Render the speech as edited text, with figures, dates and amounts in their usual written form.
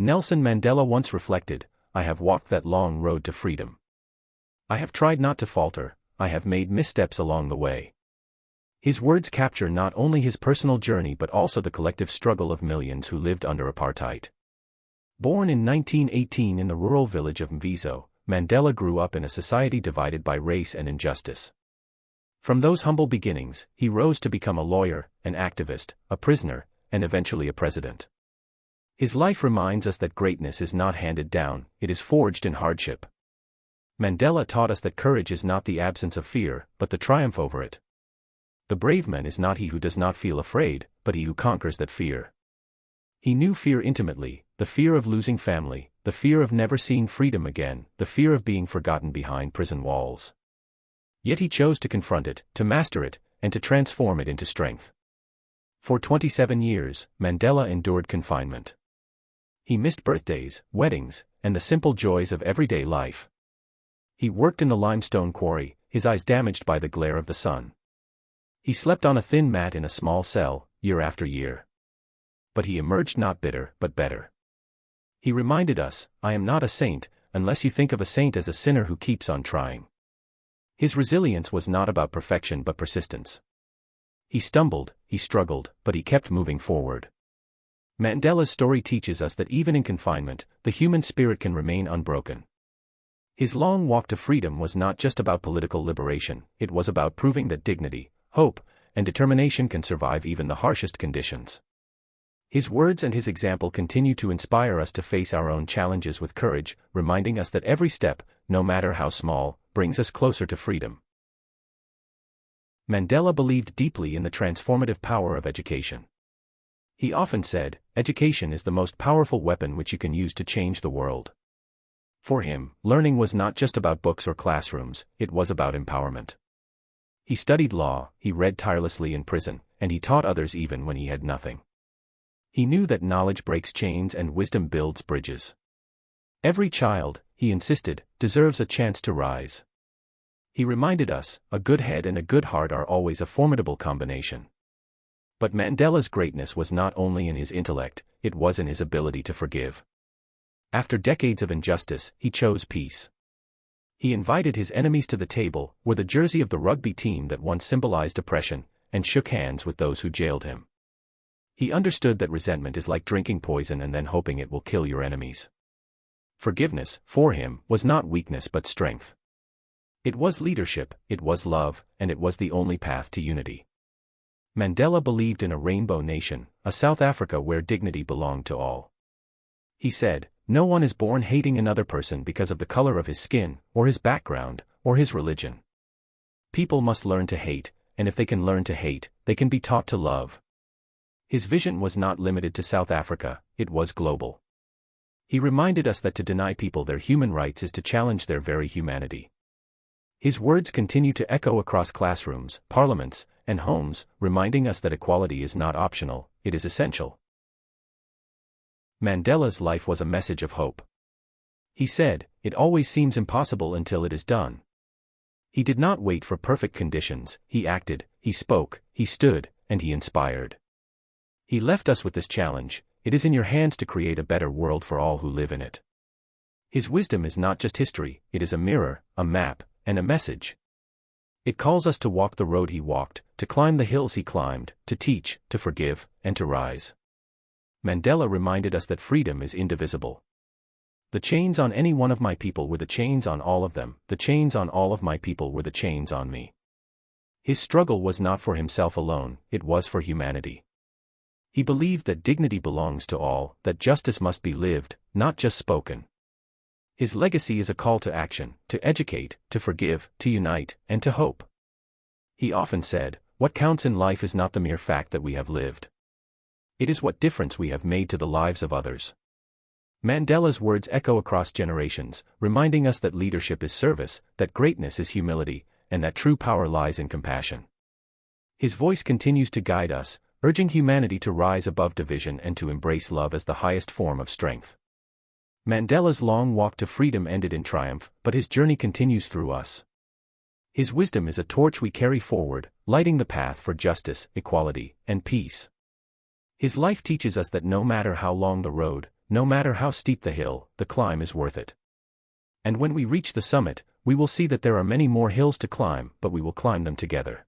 Nelson Mandela once reflected, "I have walked that long road to freedom. I have tried not to falter, I have made missteps along the way." His words capture not only his personal journey but also the collective struggle of millions who lived under apartheid. Born in 1918 in the rural village of Mvizo, Mandela grew up in a society divided by race and injustice. From those humble beginnings, he rose to become a lawyer, an activist, a prisoner, and eventually a president. His life reminds us that greatness is not handed down, it is forged in hardship. Mandela taught us that courage is not the absence of fear, but the triumph over it. The brave man is not he who does not feel afraid, but he who conquers that fear. He knew fear intimately, the fear of losing family, the fear of never seeing freedom again, the fear of being forgotten behind prison walls. Yet he chose to confront it, to master it, and to transform it into strength. For 27 years, Mandela endured confinement. He missed birthdays, weddings, and the simple joys of everyday life. He worked in the limestone quarry, his eyes damaged by the glare of the sun. He slept on a thin mat in a small cell, year after year. But he emerged not bitter, but better. He reminded us, "I am not a saint, unless you think of a saint as a sinner who keeps on trying." His resilience was not about perfection but persistence. He stumbled, he struggled, but he kept moving forward. Mandela's story teaches us that even in confinement, the human spirit can remain unbroken. His long walk to freedom was not just about political liberation, it was about proving that dignity, hope, and determination can survive even the harshest conditions. His words and his example continue to inspire us to face our own challenges with courage, reminding us that every step, no matter how small, brings us closer to freedom. Mandela believed deeply in the transformative power of education. He often said, "Education is the most powerful weapon which you can use to change the world." For him, learning was not just about books or classrooms, it was about empowerment. He studied law, he read tirelessly in prison, and he taught others even when he had nothing. He knew that knowledge breaks chains and wisdom builds bridges. Every child, he insisted, deserves a chance to rise. He reminded us, a good head and a good heart are always a formidable combination. But Mandela's greatness was not only in his intellect, it was in his ability to forgive. After decades of injustice, he chose peace. He invited his enemies to the table, wore the jersey of the rugby team that once symbolized oppression, and shook hands with those who jailed him. He understood that resentment is like drinking poison and then hoping it will kill your enemies. Forgiveness, for him, was not weakness but strength. It was leadership, it was love, and it was the only path to unity. Mandela believed in a rainbow nation, a South Africa where dignity belonged to all. He said, "No one is born hating another person because of the color of his skin, or his background, or his religion. People must learn to hate, and if they can learn to hate, they can be taught to love." His vision was not limited to South Africa, it was global. He reminded us that to deny people their human rights is to challenge their very humanity. His words continue to echo across classrooms, parliaments, and homes, reminding us that equality is not optional, it is essential. Mandela's life was a message of hope. He said, "It always seems impossible until it is done." He did not wait for perfect conditions, he acted, he spoke, he stood, and he inspired. He left us with this challenge: it is in your hands to create a better world for all who live in it. His wisdom is not just history, it is a mirror, a map, and a message. It calls us to walk the road he walked, to climb the hills he climbed, to teach, to forgive, and to rise. Mandela reminded us that freedom is indivisible. The chains on any one of my people were the chains on all of them, the chains on all of my people were the chains on me. His struggle was not for himself alone, it was for humanity. He believed that dignity belongs to all, that justice must be lived, not just spoken. His legacy is a call to action, to educate, to forgive, to unite, and to hope. He often said, "What counts in life is not the mere fact that we have lived. It is what difference we have made to the lives of others." Mandela's words echo across generations, reminding us that leadership is service, that greatness is humility, and that true power lies in compassion. His voice continues to guide us, urging humanity to rise above division and to embrace love as the highest form of strength. Mandela's long walk to freedom ended in triumph, but his journey continues through us. His wisdom is a torch we carry forward, lighting the path for justice, equality, and peace. His life teaches us that no matter how long the road, no matter how steep the hill, the climb is worth it. And when we reach the summit, we will see that there are many more hills to climb, but we will climb them together.